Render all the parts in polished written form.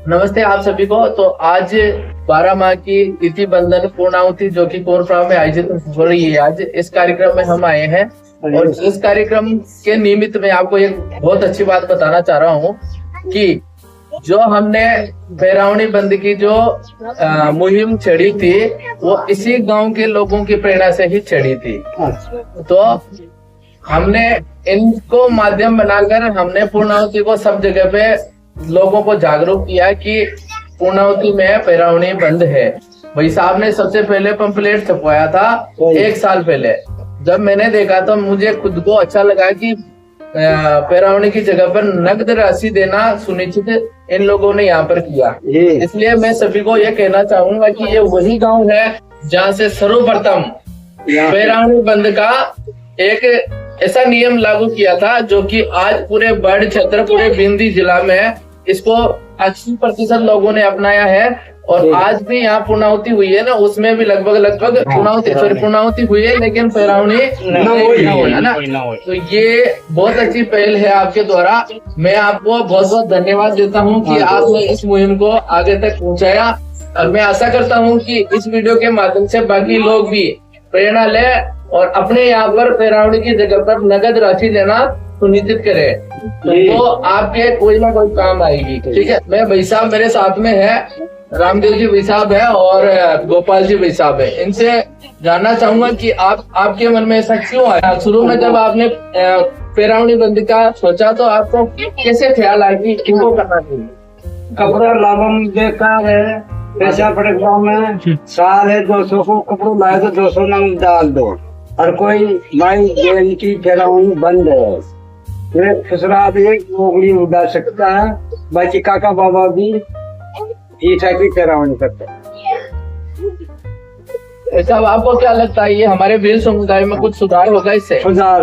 नमस्ते आप सभी को। तो आज 12 माह की तिथि बंधन पूर्णाहुति जो कि कोरफा में आयोजित हो रही है, आज इस कार्यक्रम में हम आए हैं और इस कार्यक्रम के निमित्त में आपको एक बहुत अच्छी बात बताना चाह रहा हूँ कि जो हमने पैरावनी बंद की जो मुहिम छेड़ी थी वो इसी गांव के लोगों की प्रेरणा से ही छेड़ी थी। तो हमने इनको माध्यम बनाकर हमने पूर्णाहुति को सब जगह पे लोगों को जागरूक किया कि पूर्णाहुति में पैरावनी बंद है। भाई साहब ने सबसे पहले पंपलेट छपवाया था 1 साल पहले। जब मैंने देखा तो मुझे खुद को अच्छा लगा कि पैरावनी की जगह पर नकद राशि देना सुनिश्चित इन लोगों ने यहाँ पर किया। इसलिए मैं सभी को ये कहना चाहूंगा कि ये वही गांव है जहाँ से सर्वप्रथम पैरावनी बंद का एक ऐसा नियम लागू किया था जो कि आज पूरे बड़ क्षेत्र पूरे बिंदी जिला में इसको 80% लोगों ने अपनाया है। और आज भी यहाँ पूर्णाहुति हुई है ना, उसमें भी लगभग पूर्णाहुति हुई है लेकिन पैरावनी है ना। तो ये बहुत अच्छी पहल है आपके द्वारा। मैं आपको बहुत बहुत धन्यवाद देता हूँ कि आपने इस मुहिम को आगे तक पहुँचाया। और मैं आशा करता हूँ कि इस वीडियो के माध्यम से बाकी लोग भी प्रेरणा ले और अपने यहाँ पर पैरावनी की जगह पर नगद राशि देना सुनिश्चित करे, तो आपके कोई ना कोई काम आएगी। ठीक है, मैं भाई साहब मेरे साथ में है, रामदेव जी भाई साहब है और गोपाल जी भाई साहब है। इनसे जानना चाहूंगा कि आपके मन में ऐसा क्यों आया? शुरू में जब आपने पैरावनी बंद का सोचा तो आपको कैसे ख्याल आया कि इनको करना चाहिए? कपड़ा लाभम बेकार है, पैसा पड़े गाँव में साल है 200 को कपड़ों लाए तो 200 नंग डाल दो। और कोई माई देवी की पैरावनी बंद है, ये खुसरा भी उंगली उड़ा सकता है। बाकी काका बाबा भी इस टाइप की पैरावनी करते हैं। ऐसा आपको क्या लगता है ये हमारे वीर समुदाय में कुछ सुधार होगा इससे? सुधार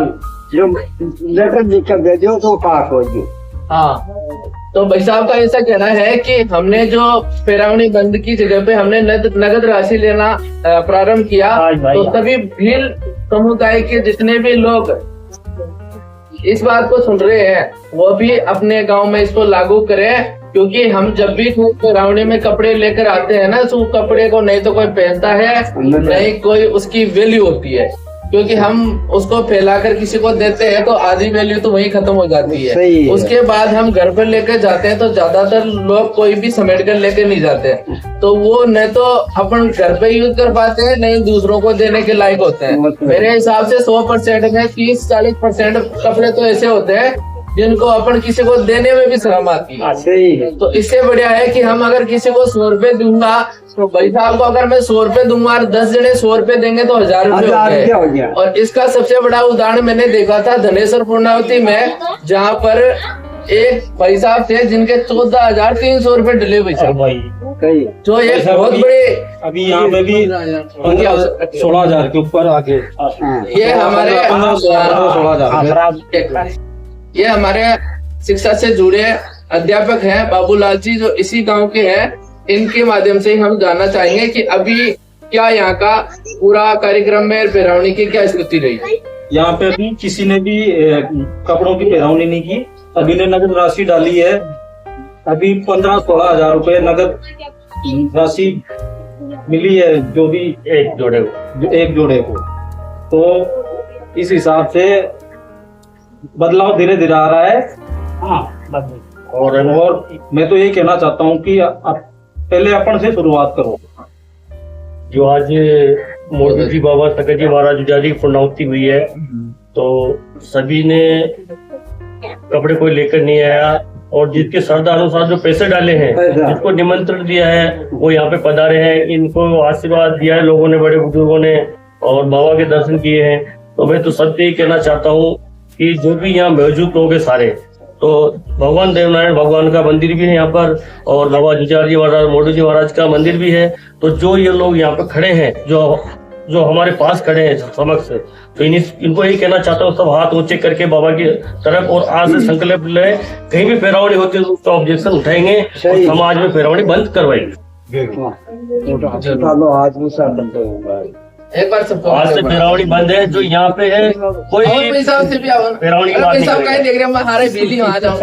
जो लेकर दिक्कत दे दो तो पास हो गई। हाँ, तो भाई साहब का ऐसा कहना है कि हमने जो पैरावनी बंद की जगह पे हमने नगद राशि लेना प्रारंभ किया तो सभी भील समुदाय के जितने भी लोग इस बात को सुन रहे हैं वो भी अपने गांव में इसको लागू करें। क्योंकि हम जब भी पैरावनी में कपड़े लेकर आते हैं ना, तो कपड़े को नहीं तो कोई पहनता है नहीं कोई उसकी वैल्यू होती है। क्योंकि हम उसको फैलाकर किसी को देते हैं तो आधी वैल्यू तो वहीं खत्म हो जाती है। उसके बाद हम घर पर लेकर जाते हैं तो ज्यादातर लोग कोई भी समेट कर लेकर नहीं जाते, तो वो न तो अपन घर पे यूज कर पाते हैं नहीं दूसरों को देने के लायक होते हैं। मेरे हिसाब से 100% में 30-40% कपड़े तो ऐसे होते हैं जिनको अपन किसी को देने में भी शर्म आती है। तो इससे बढ़िया है कि हम अगर किसी को 100 रुपए दूंगा तो भाई साहब को अगर मैं 100 रुपए दूंगा और 10 जने 100 रुपए देंगे तो 1000 रुपए हो गए। और इसका सबसे बड़ा उदाहरण मैंने देखा था धनेश्वर पूर्णाहुति में, जहाँ पर एक भाई साहब थे जिनके 14,300 रुपए डले हुए थे, जो एक बहुत बड़े अभी यहाँ पे भी 16,000 के ऊपर आगे ये हमारे शिक्षा से जुड़े अध्यापक हैं बाबूलाल जी जो इसी गांव के हैं। इनके माध्यम से हम जानना चाहेंगे कि अभी क्या यहाँ का पूरा कार्यक्रम में पैरावनी की क्या स्थिति रही? यहाँ पे अभी किसी ने भी कपड़ों की पैरावनी नहीं की। अभी ने नगद राशि डाली है, अभी 15-16 हजार रुपए नगद राशि मिली है जो भी एक जोड़े को। तो इस हिसाब से बदलाव धीरे धीरे आ रहा है। और मैं तो यही कहना चाहता हूँ कि पहले अपन से शुरुआत करो। जो आज मोदी जी बाबा सकल जी महाराज की पूर्णाहुति हुई है तो सभी ने कपड़े कोई लेकर नहीं आया और जिसके श्रद्धा अनुसार जो पैसे डाले हैं, जिसको निमंत्रण दिया है वो यहाँ पे पधारे हैं। इनको आशीर्वाद दिया है लोगों ने, बड़े बुजुर्गों ने, और बाबा के दर्शन किए हैं। तो मैं तो सबसे यही कहना चाहता हूँ कि जो भी यहाँ मौजूद लोग हैं सारे, तो भगवान देवनारायण भगवान का मंदिर भी है यहाँ पर और बाबा जुझार जी महाराज मोदी जी महाराज का मंदिर भी है। तो जो ये लोग यहाँ पे खड़े हैं, जो हमारे पास खड़े हैं समक्ष, तो इनको यही कहना चाहता हूँ सब हाथ ऊंचे करके बाबा की तरफ और आज से संकल्प ले, कहीं भी पैरावनी होती है तो उसका ऑब्जेक्शन उठाएंगे और समाज में पैरावनी बंद करवाएंगे। एक बार सबको आज से पेरावनी बंद है। जो यहाँ पे है कोई और भाई साहब से भी आओ ना। पेरावनी की अरे बात भाई नहीं साहब करेंगे। कहीं देख रहे हैं, मैं हारे बिजली वहां जाऊँ।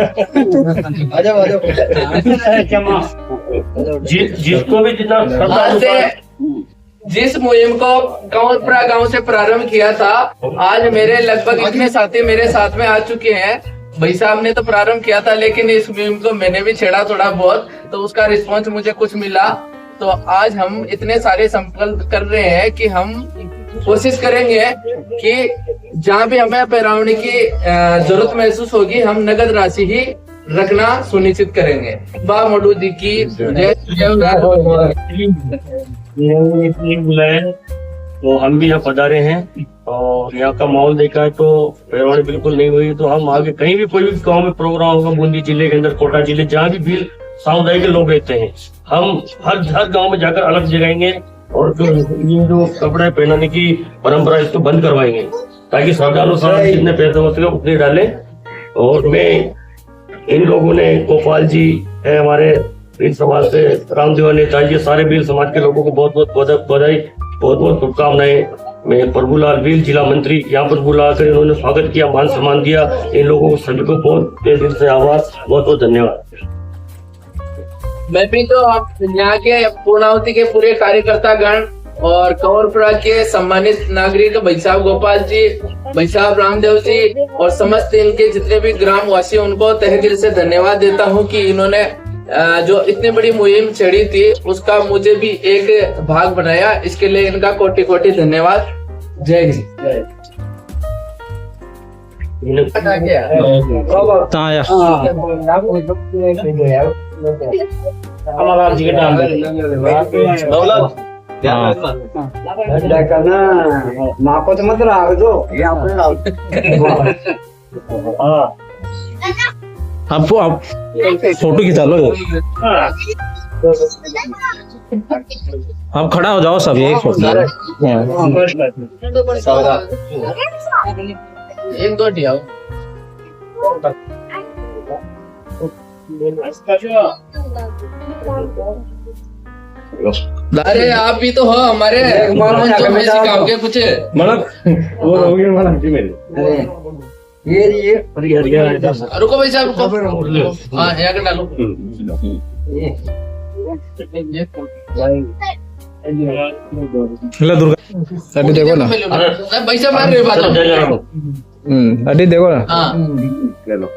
जिसको भी जितना आज से जिस मुहिम को कंवरपुरा गांव से प्रारंभ किया था, आज मेरे लगभग इतने साथी मेरे साथ में आ चुके हैं। भाई साहब ने तो प्रारंभ किया था, लेकिन इस मुहिम को मैंने भी छेड़ा थोड़ा बहुत, तो उसका रिस्पॉन्स मुझे कुछ मिला। तो आज हम इतने सारे संकल्प कर रहे हैं कि हम कोशिश करेंगे कि जहाँ भी हमें पैरावनी की जरूरत महसूस होगी, हम नगद राशि ही रखना सुनिश्चित करेंगे। बा मोडू जी की बुलाए तो हम भी यहाँ पधारे हैं और यहाँ का माहौल देखा है तो पैरवानी बिल्कुल नहीं हुई। तो हम आगे कहीं भी कोई भी गांव में प्रोग्राम होगा, बूंदी जिले के अंदर, कोटा जिले, जहाँ भी भील समुदाय के लोग रहते हैं, हम हर गांव में जाकर अलग जगाएंगे और ये जो कपड़े पहनाने की परंपरा इसको बंद करवाएंगे, ताकि श्रद्धालु जितने पैसे हो सके उतने डालें। और मैं इन लोगों ने, गोपाल जी है हमारे भील समाज से, रामदेवा नेताजी, ये सारे भील समाज के लोगों को बहुत बहुत बधाई, बहुत बहुत शुभकामनाएं। मैं प्रभुलाल भील जिला मंत्री यहाँ पर बुलाकर इन्होंने स्वागत किया, मान सम्मान दिया। इन लोगों को सभी को बहुत दिल से आभार, बहुत बहुत धन्यवाद। मैं भी तो आप यहाँ के पूर्णावती के पूरे कार्यकर्ता गण और कंवरपुरा के सम्मानित नागरिक भाई साहब गोपाल जी, भाई साहब रामदेव जी और समस्त इनके जितने भी ग्राम वासी, उनको तहे दिल से धन्यवाद देता हूँ कि इन्होंने जो इतनी बड़ी मुहिम छेड़ी थी उसका मुझे भी एक भाग बनाया। इसके लिए इनका कोटि कोटि धन्यवाद। जय हिंद। माँ को तो मत रहा दो आपको आप फोटो खिंचा लो। आप खड़ा हो जाओ सब, एक फोटो। एक दो टिया अरे आप भी तो हो हमारे मंचों में सिखाओगे कुछ। वो रहोगे मेरे। ये रुको भाई साहब, रुको। हाँ यहाँ के डालो। ला दुर्गा अड्डी देखो ना, भाई साहब मैं बात अड्डी देखो ना। हाँ ले लो।